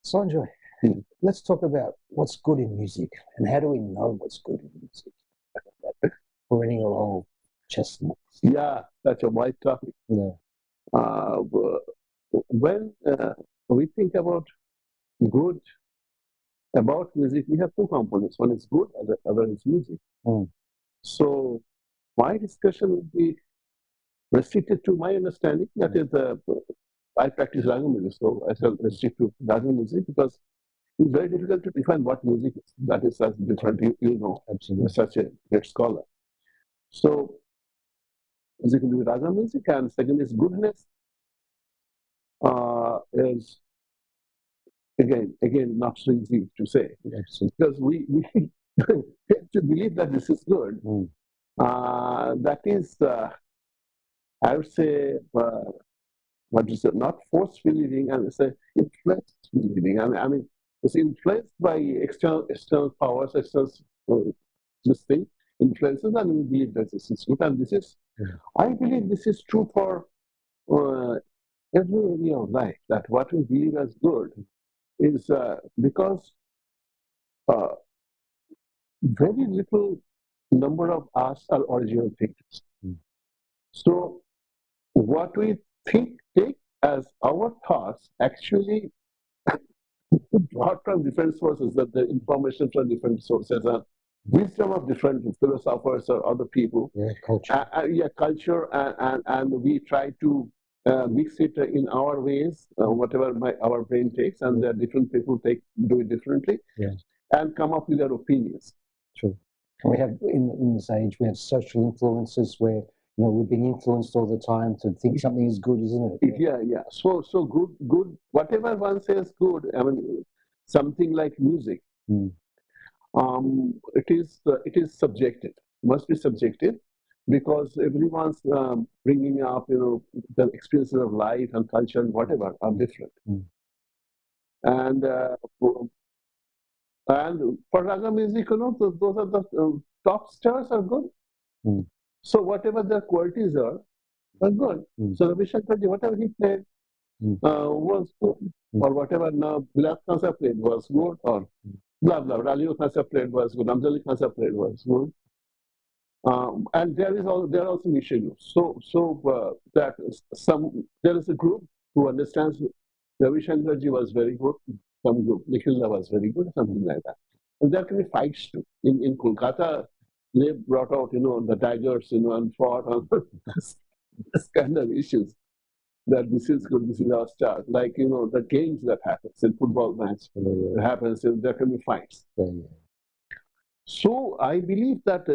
Sanjay, let's talk about what's good in music and how do we know what's good in music? Running along chestnuts. Yeah, that's a wide topic. Yeah. When we think about good about music, we have two components. One is good, and the other is music. Mm. So my discussion would be restricted to my understanding. That is, I practice raga music, so I shall restrict to raga music because it's very difficult to define what music is. That is such different. You know, Absolutely. you're such a great scholar. So music will be raga music, and second is goodness. Is again not so easy to say because we have to believe that this is good. Mm. That is, I would say, what is it? Not forcefully living, and it's influenced living. I mean, it's influenced by external powers, external this thing influences, and we believe that this is good. And this is, I believe, this is true for every area of life. That what we believe as good is because uh, very little number of us are original thinkers. Mm. So what we take as our thoughts actually brought from different sources, that the information from different sources and wisdom of different philosophers or other people. Yeah, culture. Culture, and we try to mix it in our ways, whatever our brain takes, and there are different people do it differently, and come up with their opinions. True. And we have in this age we have social influences where we're being influenced all the time to think something is good, isn't it? Yeah. So good. Whatever one says good. I mean, something like music. Mm. It is subjective. Must be subjective because everyone's bringing up the experiences of life and culture and whatever are different. Mm. And for raga music, those are the top stars are good. Mm. So whatever their qualities are good. Mm. So Ravi Shankarji, whatever he played was good, or whatever now Bilal Khansa played was good, or blah blah. Raliu Khansa played was good. Amjali Khansa played was good. And there are also issues. That there is a group who understands Ravi Shankarji was very good. Some group Nikhilda was very good, something like that. And there can be fights too. In Kolkata, they brought out the Tigers and fought on this kind of issues. That this is good, this is our star. Like the games that happens in football match happens, and there can be fights. So I believe that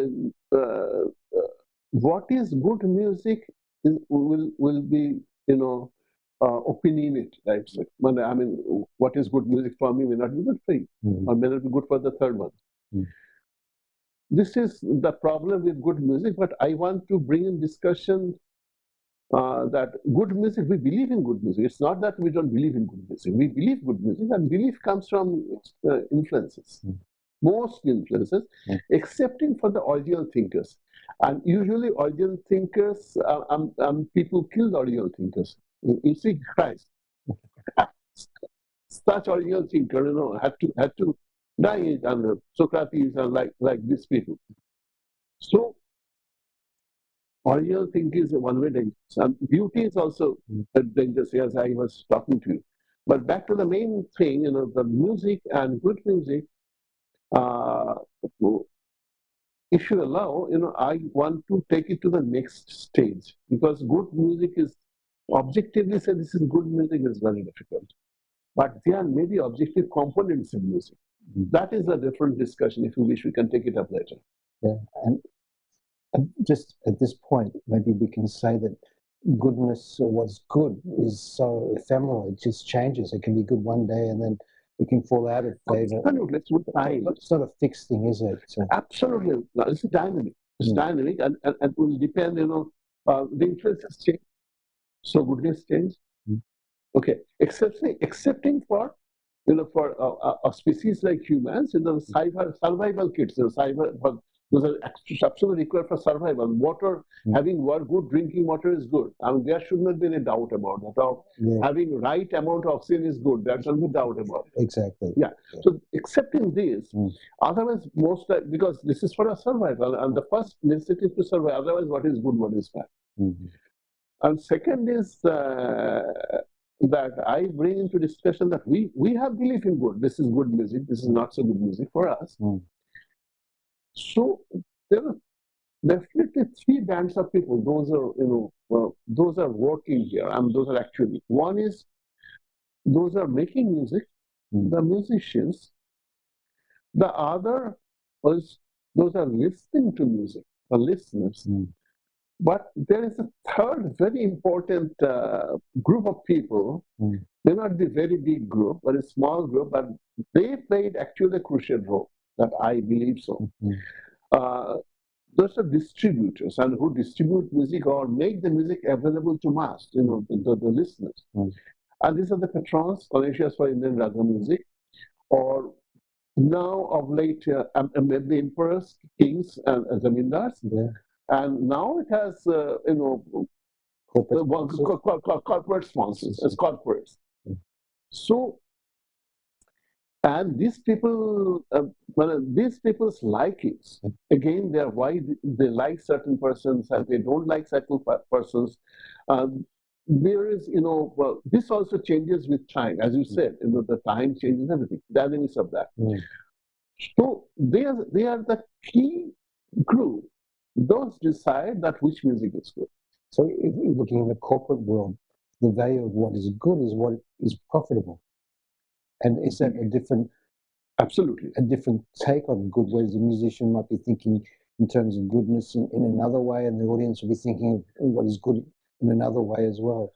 what is good music will be opinionate. Right? So, I mean, what is good music for me may not be good for you, or may not be good for the third one. This is the problem with good music. But I want to bring in discussion that good music, we believe in good music. It's not that we don't believe in good music. We believe good music, and belief comes from influences. Most influences, excepting for the original thinkers. And usually original thinkers, people kill the original thinkers. You see, Christ, such original thinker, had to die under Socrates and like these people. So original thinking is one way dangerous. And beauty is also dangerous, as I was talking to you. But back to the main thing, the music and good music, if you allow, I want to take it to the next stage, because good music is objectively say this is good music is very difficult. But there may be objective components in music. That is a different discussion. If you wish, we can take it up later. Yeah, and just at this point, maybe we can say that goodness or what's good is so ephemeral. It just changes. It can be good one day and then it can fall out of favor. Absolutely, It's not a fixed thing, is it? So, absolutely, it's dynamic. It's dynamic, and it will depend. The influences change, so goodness change. Okay, excepting for for a species like humans, survival kits, Those are absolutely required for survival. Water, having good drinking water is good. I mean, there should not be any doubt about that. Or having right amount of oxygen is good. There should be doubt about it. Exactly. Yeah. So accepting this, otherwise because this is for a survival, and the first necessity to survive. Otherwise, what is good, what is bad. And second is that I bring into discussion that we have belief in good. This is good music. This is not so good music for us. So there are definitely three bands of people. Those are those are working here, and those are actually one is those are making music, the musicians. The other was those are listening to music, the listeners. But there is a third very important group of people, may not be a very big group, but a small group, but they played actually a crucial role, that I believe so. Those are distributors and who distribute music or make the music available to mass, the listeners. And these are the patrons, connoisseurs for Indian raga music, or now of late, the emperors, kings, and zamindars. And now it has, corporate sponsors as corporates. So, and these people, these people's likings, again, they're why they like certain persons and they don't like certain persons. There is, this also changes with time, as you said, the time changes everything, dynamics of that. So they are the key group. Those decide that which music is good. So if you're looking in the corporate world, the value of what is good is what is profitable. And is that a different, absolutely, a different take on good, whereas the musician might be thinking in terms of goodness in another way, and the audience will be thinking of what is good in another way as well?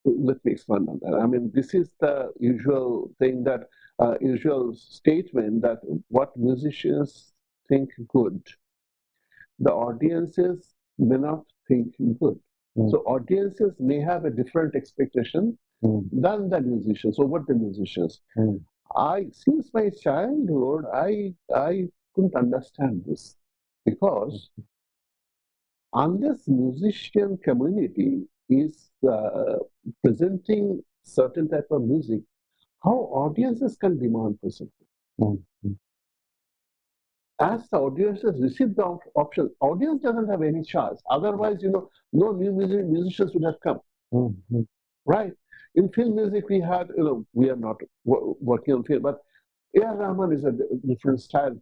Let me expand on that. I mean, this is the usual thing that, usual statement that what musicians think good, the audiences may not think good. So audiences may have a different expectation than the musicians. So what the musicians? Since my childhood, I couldn't understand this, because unless musician community is presenting certain type of music, how audiences can demand for something? As the audiences receive the option, audience doesn't have any choice. Otherwise, no new musicians would have come. Right? In film music, we had, we are not working on film, but A.R. Rahman is a different style,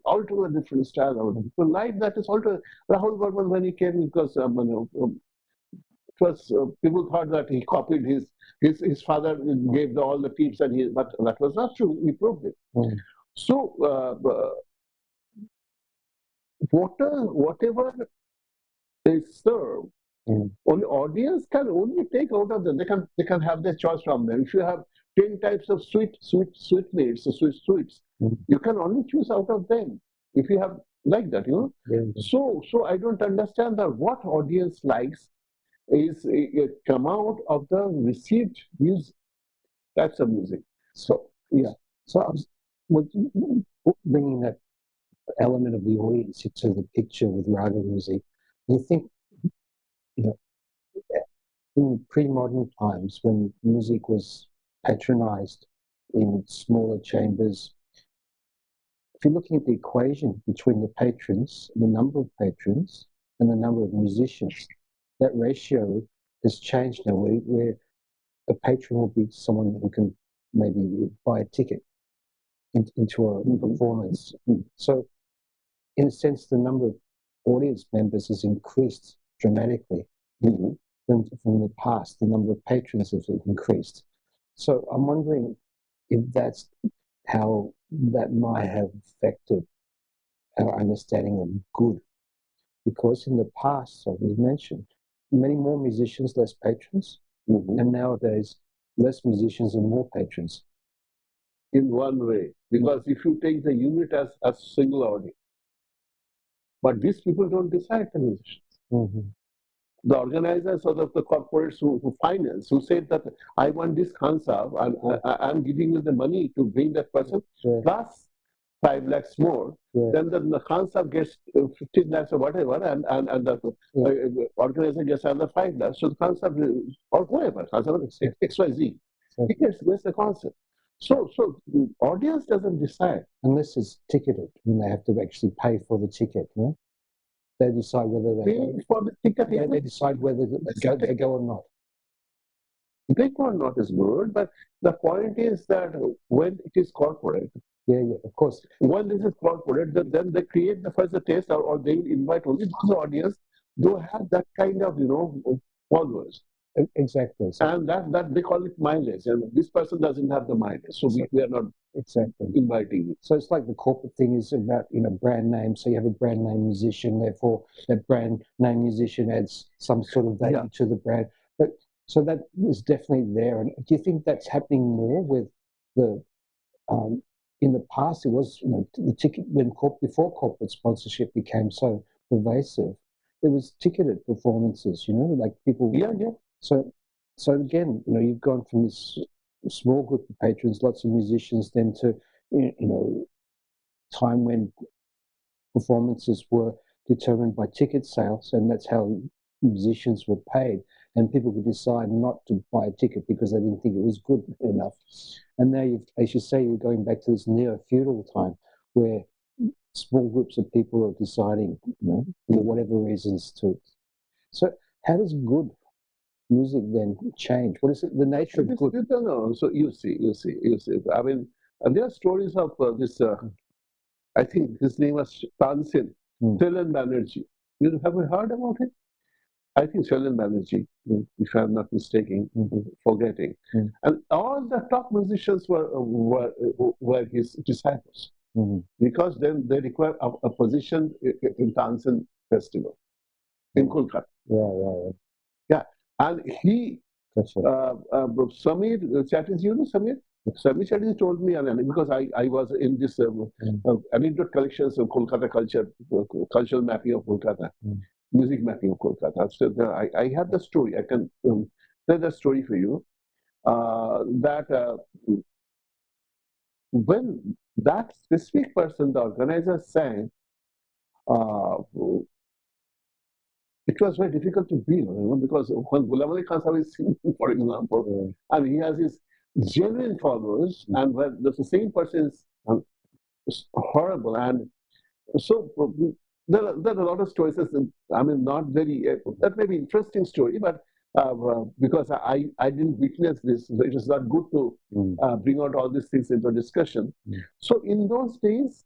altogether different style. People like that is altogether. Rahul Burman, when he came, because it was people thought that he copied his father gave all the tips, but that was not true. He proved it. So whatever they serve, only audience can only take out of them. They can have their choice from them. If you have 10 types of sweets, you can only choose out of them. If you have like that, So I don't understand that what audience likes is it come out of the received music, types of music. So So I was bringing that element of the audience into the picture with raga music. You think, in pre-modern times when music was patronized in smaller chambers, if you're looking at the equation between the patrons, the number of patrons, and the number of musicians, that ratio has changed now, where a patron will be someone who can maybe buy a ticket into a performance. So, in a sense, the number of audience members has increased dramatically. From the past, the number of patrons has increased. So I'm wondering if that's how that might have affected our understanding of good. Because in the past, as we mentioned, many more musicians, less patrons, and nowadays, less musicians and more patrons. In one way, because if you take the unit as a single audience, but these people don't decide the musicians. The organizers or the corporates who finance, who said that I want this concert, I'm giving you the money to bring that person. Plus, 5 lakhs more, then the concept gets 15 lakhs or whatever, and the organizer gets another 5 lakhs. So the concept, or whoever, XYZ, he gets the concept. So the audience doesn't decide. Unless it's ticketed, and they have to actually pay for the ticket, no? They decide whether they Pay for the ticket. they decide whether they go or not. They or not is good, but the point is that when it is corporate, yeah, of course. When this is corporate, then they create the first taste, or they invite only those audience who have that kind of followers. Exactly. So, and that they call it mileage, and this person doesn't have the mileage, so we are not inviting it. So it's like the corporate thing is about brand name. So you have a brand name musician, therefore that brand name musician adds some sort of value to the brand. But so that is definitely there. And do you think that's happening more with the in the past? It was the ticket before corporate sponsorship became so pervasive. It was ticketed performances. Like people. Yeah. So again, you've gone from this small group of patrons, lots of musicians, then to time when performances were determined by ticket sales, and that's how musicians were paid, and people could decide not to buy a ticket because they didn't think it was good enough. And now, as you say, you're going back to this neo-feudal time where small groups of people are deciding, for whatever reasons to. So how does good music then change? What is it, the nature of good? No. So you see. I mean, there are stories of this. I think his name was Tansin, Shellac Banerjee. Have you heard about it? I think Shellac Banerjee, if I'm not mistaken, forgetting. And all the top musicians were his disciples, because then they require a position in Tansin festival in Kolkata. Yeah. And he, Samir Chatterjee, Samir? Samir Chatterjee told me, because I was in this anecdote collections of Kolkata cultural mapping of Kolkata, music mapping of Kolkata. So I had the story. I can tell the story for you. That when that specific person, the organizer, sang, it was very difficult to be, because when Ghulam Ali Khan Sahib is singing, for example, and he has his genuine followers, and when the same person is horrible, and so there are a lot of stories. Not very. That may be interesting story, but because I didn't witness this, so it is not good to bring out all these things into discussion. So in those days,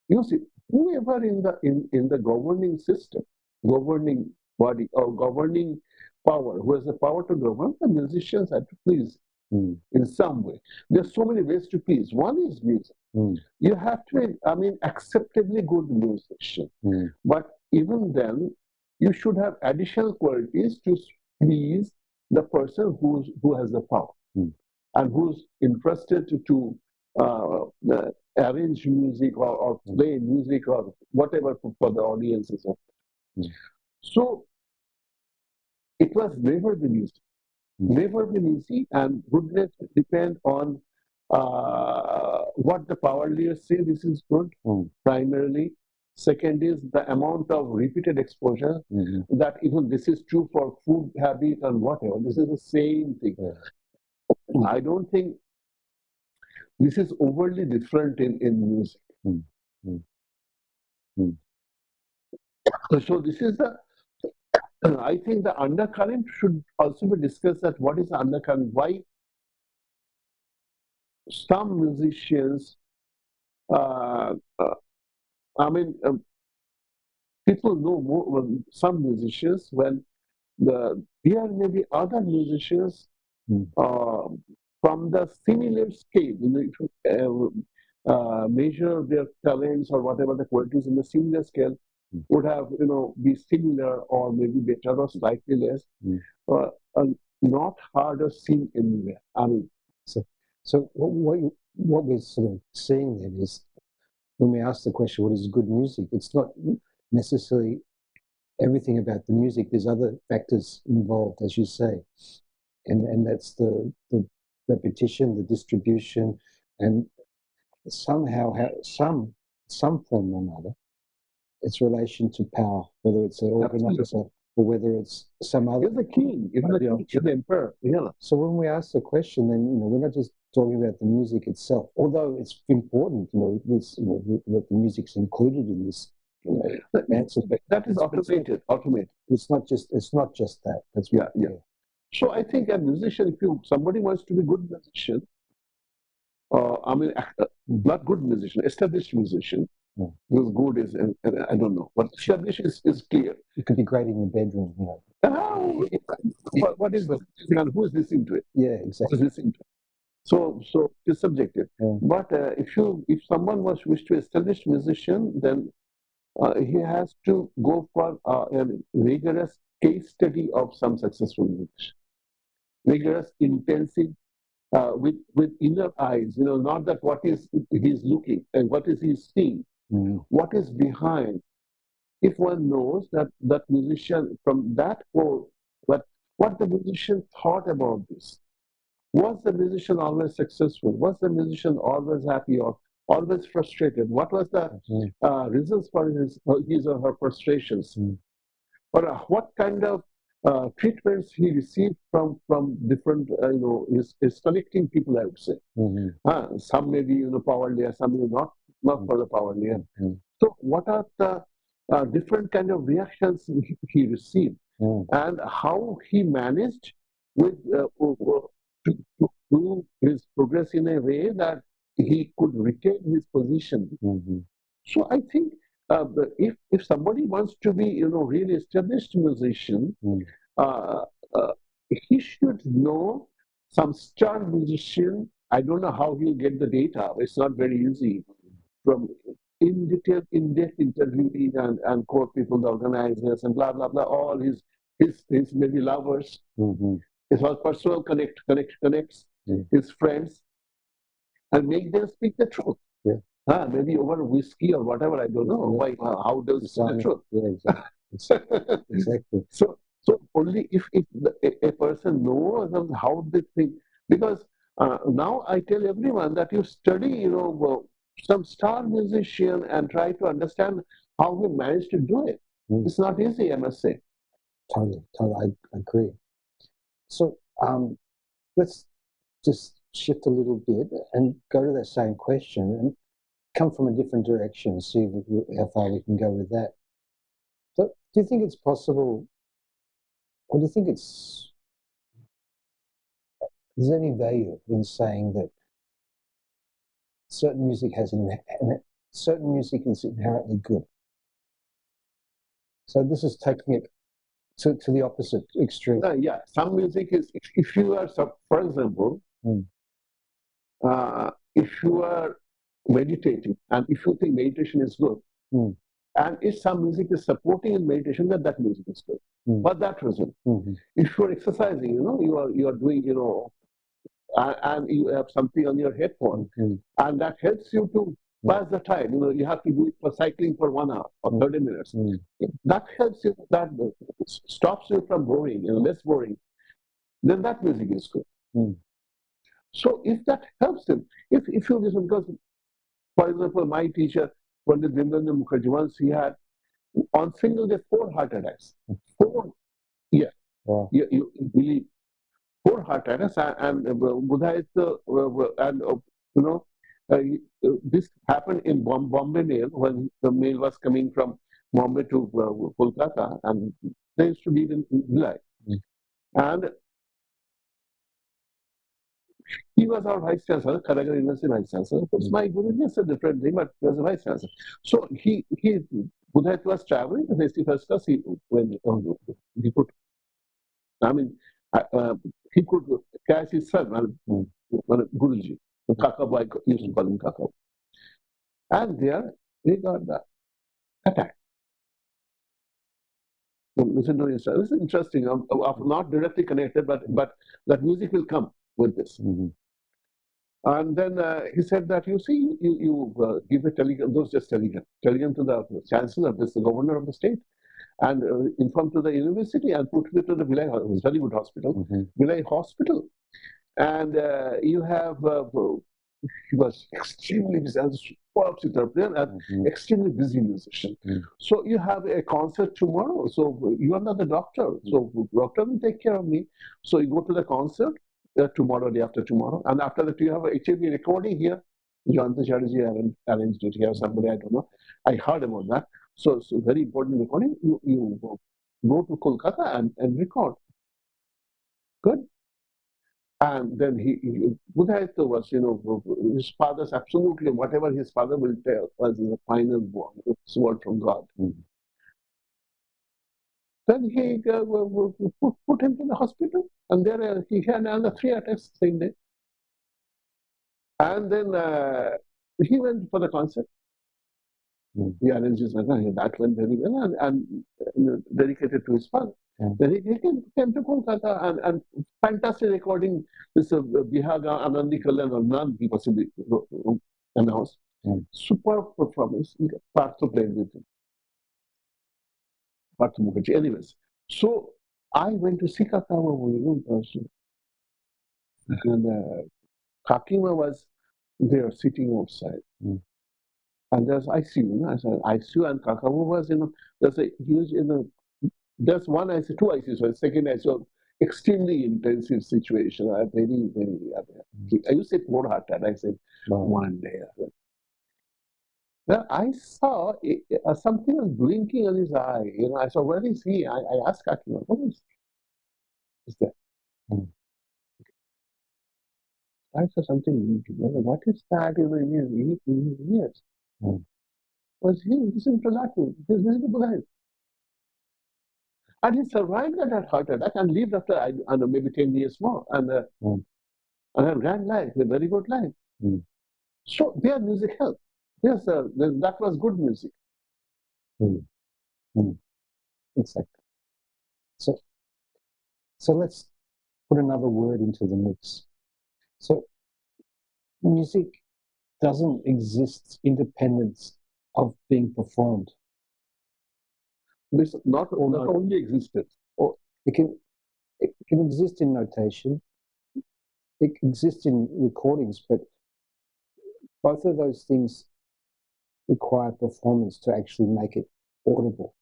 you see, whoever in the governing system, governing body or governing power, who has the power to govern, the musicians had to please in some way. There's so many ways to please. One is music. You have to be, acceptably good musician. But even then, you should have additional qualities to please the person who has the power and who's interested to arrange music or play music or whatever for the audiences. So it was never been easy. Never been easy, and goodness depend on what the power leaders say this is good, primarily. Second is the amount of repeated exposure, that even this is true for food habit and whatever. This is the same thing. I don't think this is overly different in music. So this is I think the undercurrent should also be discussed, that what is the undercurrent, why some musicians, people know more, some musicians, when there may be other musicians from the similar scale, measure their talents or whatever the qualities in the similar scale would have, be similar or maybe better or slightly less, not harder seen anywhere. So what we're sort of seeing then is, when we ask the question, what is good music? It's not necessarily everything about the music. There's other factors involved, as you say, and that's the repetition, the distribution, and somehow some form or another, its relation to power, whether it's an organizer or whether it's some other. You're the king, you're the emperor. Yeah. So when we ask the question, then we're not just talking about the music itself, although it's important, that the music's included in this. Answer. That is automated. It's not just that. That's yeah. So I think a musician, if somebody wants to be a good musician, not good musician, established musician. Because good is, I don't know, but established is clear. It could be great in your bedroom, What is the music and who is listening to it? Yeah, exactly. Who's listening to it? So it's subjective. Yeah. But if someone wish to establish musician, then he has to go for a rigorous case study of some successful musician. Rigorous, intensive, with inner eyes, not that what is he's looking and what is he seeing, what is behind. If one knows that musician from that quote, what the musician thought about this, was the musician always successful? Was the musician always happy or always frustrated? What was the reasons for his or her frustrations? Or what kind of treatments he received from different, is connecting people, I would say. Some may be, power layer, some may not for the power layer. So what are the different kind of reactions he received, and how he managed with to do his progress in a way that he could retain his position. So I think if somebody wants to be, really established musician, he should know some star musician. I don't know how he'll get the data. It's not very easy. From in-depth interviewing and quote people, the organizers, and blah blah blah. All his maybe lovers. His personal connects. His friends, and make them speak the truth. Maybe over whiskey or whatever, I don't know. Why? How does the truth? Exactly. So only if a person knows how they think, because now I tell everyone that you study, some star musician and try to understand how he managed to do it. It's not easy, I must say. Totally, I agree. So let's just shift a little bit and go to that same question and come from a different direction, see how far we can go with that. So do you think it's possible, or do you think there's any value in saying that certain music is inherently good? So this is taking it to the opposite extreme. Some music is, if you are, for example, if you are meditating and if you think meditation is good, and if some music is supporting in meditation, that music is good. For that reason, if you are exercising, you are doing, and you have something on your headphone, and that helps you to pass the time. You have to do it for cycling for 1 hour or 30 minutes. That helps you, that stops you from boring, less boring. Then that music is good. So if that helps him, if you listen, because, for example, my teacher, Pandit Bimlendra Mukherjee, once he had, on single day, 4 heart attacks. 4, Wow. You believe, 4 heart attacks, and Buddha is this happened in Bombay Mail, when the mail was coming from Bombay to Kolkata, and they used to be in Bhilai. And he was our vice chancellor, Karagar University vice chancellor. Because my guru is a different thing, but he was a vice chancellor. So Buddha was traveling, the 61st class, he could, he could catch his son, Guruji, Kaka boy, used to call him Kaka. And there, they got the attack. Listen to this. This is interesting. Not directly connected, but that music will come with this. And then he said that, you see, you give a telegram, those just telegram to the chancellor, the governor of the state, and inform to the university and put it to the Bhilai, it was very good hospital, Bhilai hospital. And you have he was extremely busy, as a superb sitar player and extremely busy musician. So you have a concert tomorrow. So you are not the doctor. So doctor will take care of me. So you go to the concert tomorrow, day after tomorrow, and after that you have a HAB recording here. Janta Chatterjee arranged it here. Somebody, I don't know. I heard about that. So very important recording. You go to Kolkata and record. Good. And then Buddhaitma was, his father's absolutely, whatever his father will tell was the final word from God. Then he put him in the hospital, and there he had another 3 attacks the same day. And then he went for the concert. He arranged his that went very well and dedicated to his father. Then he came to Kolkata and fantastic recording. This Bihaga Anandi Kalyan or Nand, he possibly announced. Superb performance. Partho played with him. Partho Mukherjee. Anyways, so I went to see Kakama and Kakima was there sitting outside. And there's ICU. I said ICU and Kakama was, there's a huge, there's one ICU, 2 ICUs. So second ICU, extremely intensive situation. Very, very. I used to say 4 heart attack. I said one day. Then I saw something was blinking on his eye. I saw, where is he? I asked Kakima, what is that? I saw something. What is that in his ears? Was he listening to Latin? He's listening to Buddha. And he survived that heart attack and lived after, I don't know, maybe 10 years more. And a grand life, a very good life. So their music helped. Yes, that was good music. Exactly. So let's put another word into the mix. So music doesn't exist independent of being performed. This not only existed. Or it can exist in notation. It exists in recordings, but both of those things require performance to actually make it audible.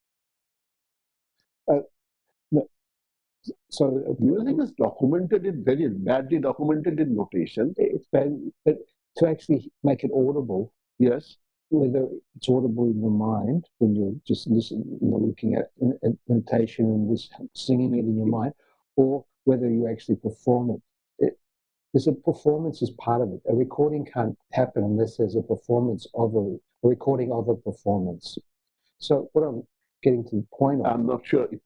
So music is documented in very badly documented in notation. It's bad, but to actually make it audible, yes, whether it's audible in your mind when you're just listening, looking at notation and just singing it in your mind, or whether you actually perform it. There's a performance is part of it. A recording can't happen unless there's a performance of a recording of a performance. So what I'm getting to the point of, I'm not sure if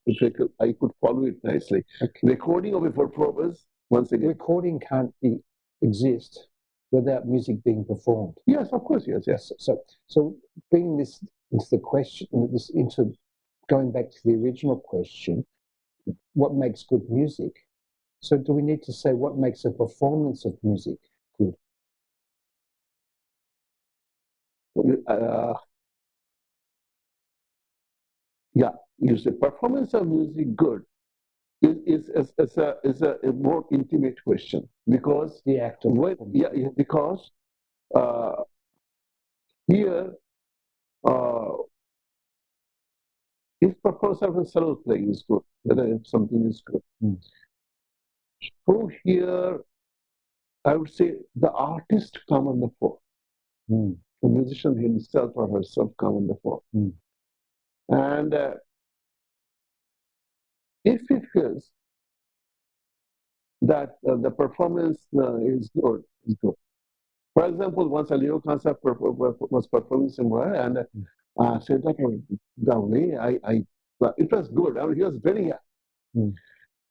I could follow it nicely. Okay. Recording of a performance, once again. Recording can't exist without music being performed. Yes, of course, yes. So bringing this into the question, going back to the original question, what makes good music? So do we need to say what makes a performance of music good? Yeah, you say performance of music good is a more intimate question, because the act of because here if performance of a solo playing is good, whether if something is good. So here I would say the artist come on the fore. The musician himself or herself come on the fore. And if he feels that the performance is good. For example, once a Leo concept was performing somewhere, and said that the way it was good. I mean, he was very young.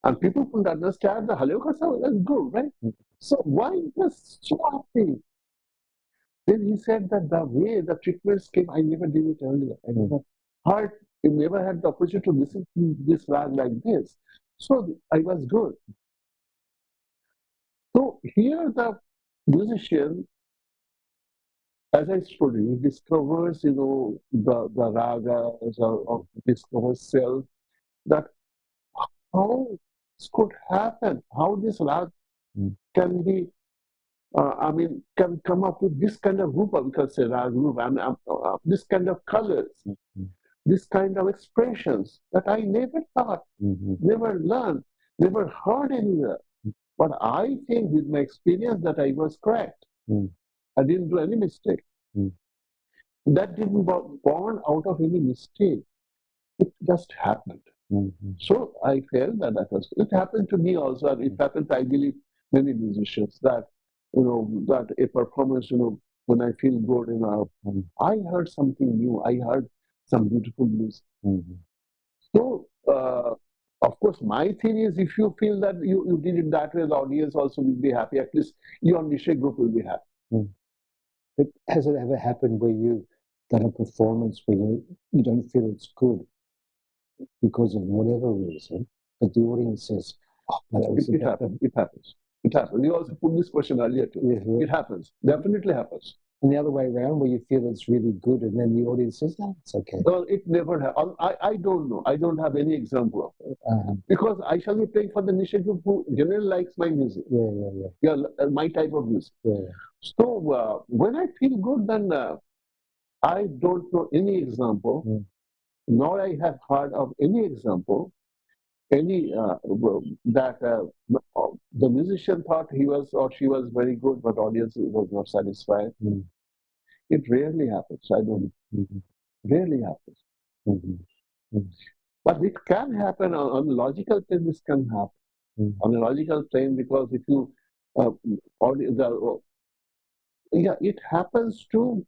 And people couldn't understand the Haleo concept was good, right? So why it was so happy? Then he said that the way the treatments came, I never did it earlier. I never had the opportunity to listen to this rag like this. So I was good. So here the musician, as I told you, he discovers, the ragas or discovers self, that how this could happen, how this rag can be I mean, can come up with this kind of group, or we can say rag group, and this kind of colors, this kind of expressions that I never thought, never learned, never heard anywhere. But I think with my experience that I was correct. I didn't do any mistake. That didn't born out of any mistake. It just happened. So I felt that that was. It happened to me also. And it happened to, I believe, many musicians that that a performance, when I feel good, I heard something new. I heard some beautiful music. So of course, my theory is if you feel that you did it that way, the audience also will be happy. At least your niche group will be happy. But has it ever happened where you've done a performance where you don't feel it's good because of whatever reason, but the audience says, "Oh, that was it happens. It happens. It happens." You also put this question earlier too. It happens. Definitely happens. And the other way around, where you feel it's really good, and then the audience says, "No, it's okay." Well, it never happens. I don't know. I don't have any example of it. Because I shall be playing for the niche group who generally likes my music. Yeah, my type of music. So when I feel good, then I don't know any example, nor I have heard of any example, any that the musician thought he was or she was very good, but audience was not satisfied. It rarely happens. I don't. Rarely happens. But it can happen on a logical plane. This can happen on a logical plane because if you it happens to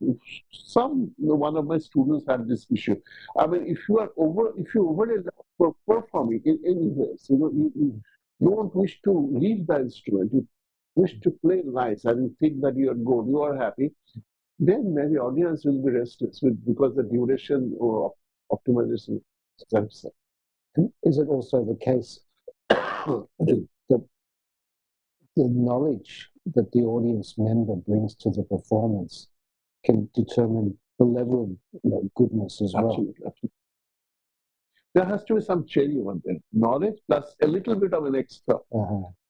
some. One of my students had this issue. I mean, if you over performing in any ways, you don't wish to leave the instrument. You wish to play nice, and you think that you are good, you are happy. Then maybe audience will be restless because the duration or optimization steps. And is it also the case that the knowledge that the audience member brings to the performance can determine the level of goodness as well? Absolutely. There has to be some cherry over there. Knowledge plus a little bit of an extra.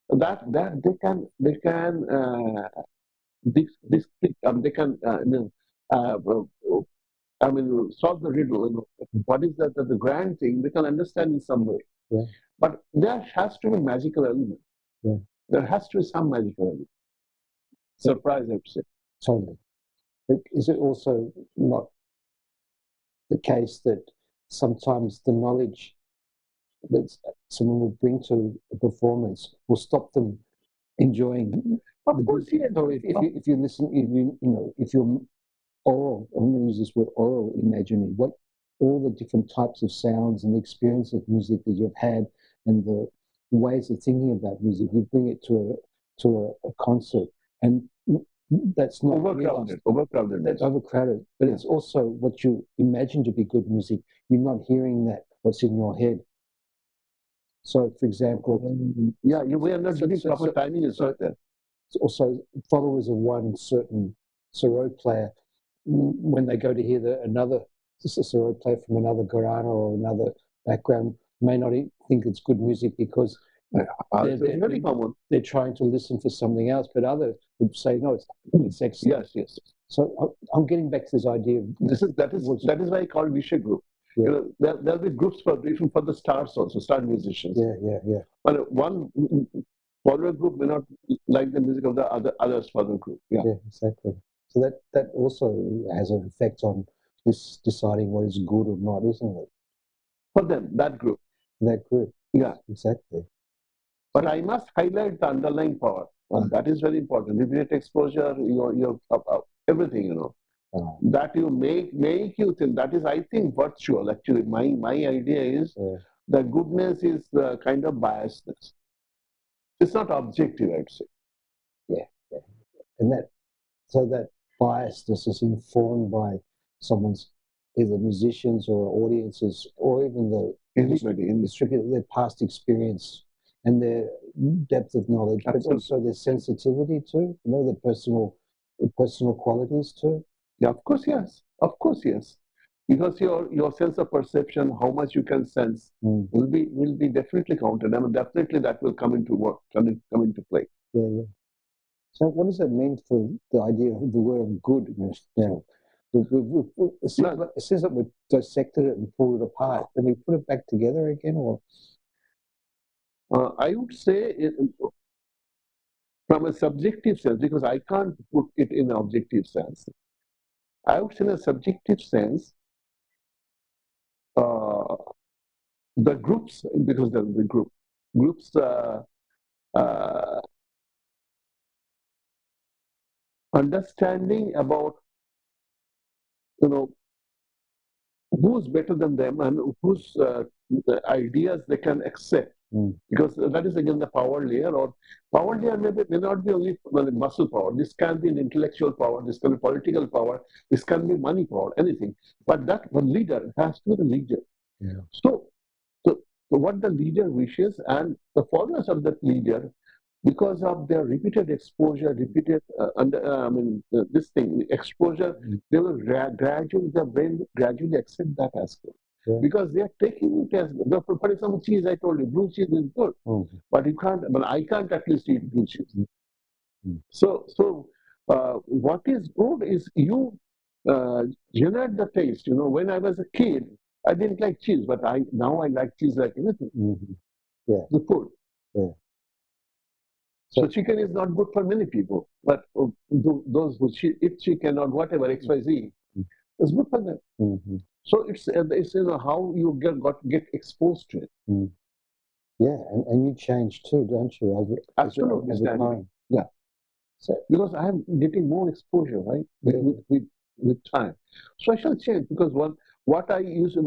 That they can solve the riddle. What is that the grand thing? They can understand in some way. But there has to be magical element. There has to be some magical element. Surprise, I would say. Totally. But is it also not the case that sometimes the knowledge that someone will bring to a performance will stop them enjoying? Of course, yes. So if you listen, if you're oral, I'm going to use this word oral imagining, what all the different types of sounds and the experience of music that you've had and the ways of thinking about music, you bring it to a concert, and that's not overcrowded. That's overcrowded, but it's also what you imagine to be good music. You're not hearing that what's in your head. So, for example, we are not giving proper timing is right there. Also, followers of one certain sarod player, when they go to hear another sarod player from another gharana or another background, may not think it's good music because they're trying to listen for something else, but others would say, no, it's excellent. Yes. So I'm getting back to this idea. That is why I call niche group. There'll be groups for the stars also, star musicians. Yeah. But one follower group may not like the music of the others follower group. Yeah, exactly. So that also has an effect on this deciding what is good or not, isn't it? For them, that group. Yeah, exactly. But I must highlight the underlying power. That is very important. Repeated exposure, your everything, that you make you think. That is, I think, virtual. Actually, my idea is that goodness is the kind of biasness. It's not objective, I'd say. Yeah. And that biasness is informed by someone's either musicians or audiences or even their past experience and their depth of knowledge, but also their sensitivity too, their personal qualities too. Yeah, of course, yes. Because your sense of perception, how much you can sense, will be definitely counted. I mean, definitely that will come into work, come into play. Yeah. So what does that mean for the idea of the word goodness now? It says that we've dissected it and pulled it apart. Can we put it back together again? Or I would say from a subjective sense, because I can't put it in an objective sense. I would say in a subjective sense, the groups, because the groups uh, understanding about, you know, who's better than them and whose ideas they can accept. Because that is again the power layer, or power layer may not be only muscle power. This can be an intellectual power, this can be political power, this can be money power, anything. But that one leader has to be the leader. Yeah. So what the leader wishes and the followers of that leader, because of their repeated exposure, this thing, exposure, they will gradually, the brain will gradually accept that as good. Yeah. Because they are taking it as, for example, cheese, I told you, blue cheese is good, but you can't, I can't at least eat blue cheese. So what is good is you generate the taste. When I was a kid, I didn't like cheese, but now I like cheese like anything. Yeah. The food. Yeah. So chicken is not good for many people, but those who eat chicken or whatever XYZ, it's good for them. So it's how you get exposed to it. Yeah, and you change too, don't you? Absolutely, over time. Yeah. So because I am getting more exposure, right, with time. So I shall change, because what I used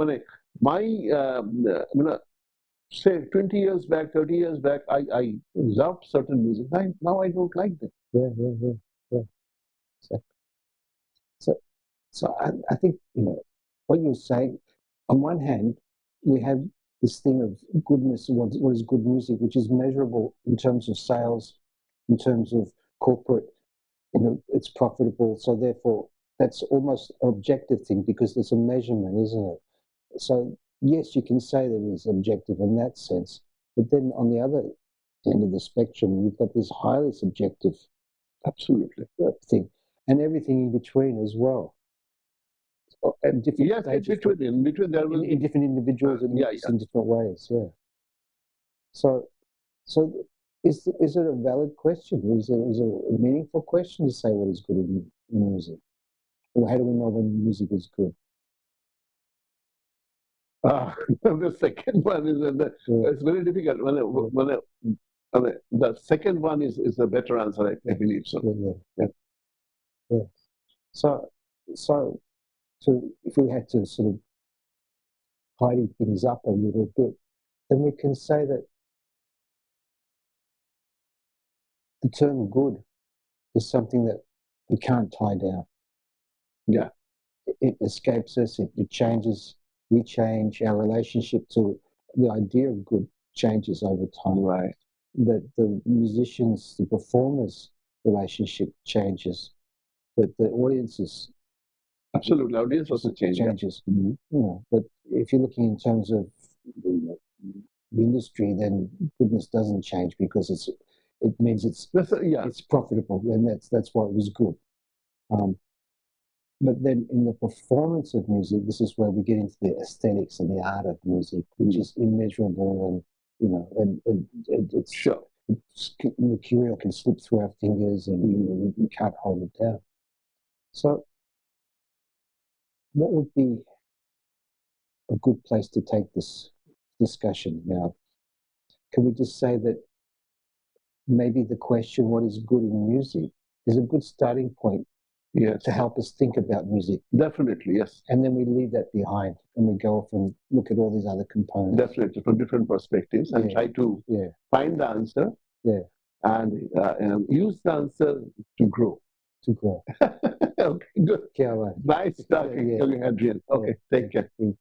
say 20 years back, 30 years back, I loved certain music. Now I don't like them. Yeah. So I think, what you're saying, on one hand, we have this thing of goodness, what is good music, which is measurable in terms of sales, in terms of corporate, it's profitable. So therefore, that's almost an objective thing because there's a measurement, isn't it? So yes, you can say that it's objective in that sense. But then on the other end of the spectrum, you've got this highly subjective, absolutely, thing, and everything in between as well. At different stages, in between there will in different individuals and in different ways. Yeah. So is it a valid question? Is it a meaningful question to say what is good in music? Or how do we know when music is good? The second one is it's very difficult. The second one is a better answer, I believe so. Yeah. So if we had to sort of tidy things up a little bit, then we can say that the term good is something that we can't tie down. Yeah. It escapes us, it changes, we change, our relationship to the idea of good changes over time. Right. That the musicians, the performers' relationship changes, but the audiences. Absolutely, audience also changes. But if you're looking in terms of the industry, then goodness doesn't change because it means it's profitable, and that's why it was good. But then in the performance of music, this is where we get into the aesthetics and the art of music, which is immeasurable, and it's sure. Material can slip through our fingers, and we can't hold it down. So, what would be a good place to take this discussion now? Can we just say that maybe the question, what is good in music, is a good starting point to help us think about music? Definitely, yes. And then we leave that behind and we go off and look at all these other components. Definitely, from different perspectives, and try to find the answer and use the answer to grow. Okay, good. Yeah, Nice talking to you, Adrian. Okay, take care.